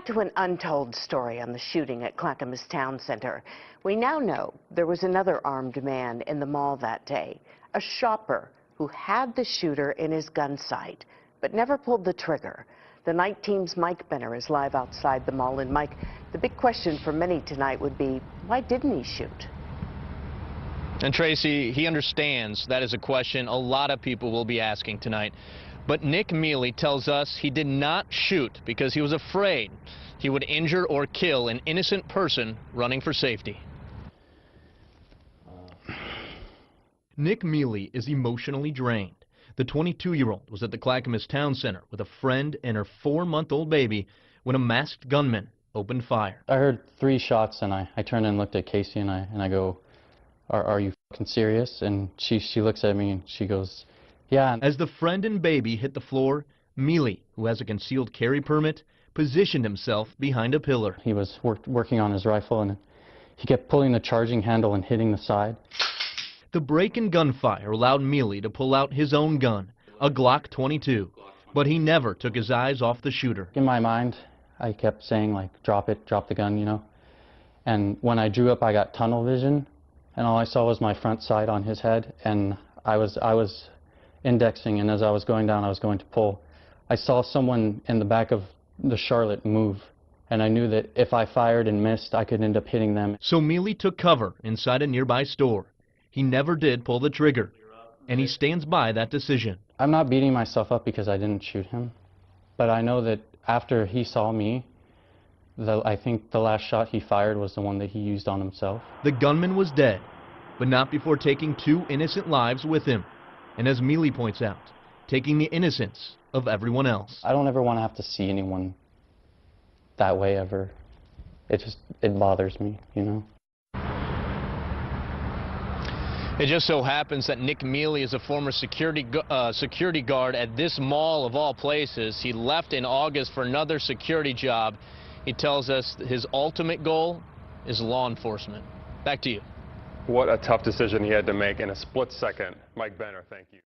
to an untold story on the shooting at Clackamas Town Center. We now know there was another armed man in the mall that day, a shopper who had the shooter in his gun sight, but never pulled the trigger. The night team's Mike Benner is live outside the mall. And Mike, the big question for many tonight would be, why didn't he shoot? And Tracy, he understands that is a question a lot of people will be asking tonight. But Nick Mealy tells us he did not shoot because he was afraid he would injure or kill an innocent person running for safety. Nick Mealy is emotionally drained. The 22-year-old was at the Clackamas Town Center with a friend and her 4-month-old baby when a masked gunman opened fire. I heard 3 shots and I turned and looked at Casey and I go, are you fucking serious? And she looks at me and she goes, yeah. As the friend and baby hit the floor, Mealy, who has a concealed carry permit, positioned himself behind a pillar. He was working on his rifle and he kept pulling the charging handle and hitting the side. The break in gunfire allowed Mealy to pull out his own gun, a Glock 22, but he never took his eyes off the shooter. In my mind, I kept saying, like, drop it, drop the gun, you know. And when I drew up, I got tunnel vision, and all I saw was my front sight on his head, and I was indexing, and as I was going down, I was going to pull. I saw someone in the back of the Charlotte move, and I knew that if I fired and missed, I could end up hitting them. So Mealy took cover inside a nearby store. He never did pull the trigger, and he stands by that decision. I'm not beating myself up because I didn't shoot him, but I know that after he saw me, I think the last shot he fired was the one that he used on himself. The gunman was dead, but not before taking 2 innocent lives with him, and as Mealy points out, taking the innocence of everyone else. I don't ever want to have to see anyone that way ever. It bothers me, you know. It just so happens that Nick Mealy is a former security guard at this mall of all places. He left in August for another security job. He tells us his ultimate goal is law enforcement. Back to you. What a tough decision he had to make in a split second. Mike Benner, thank you.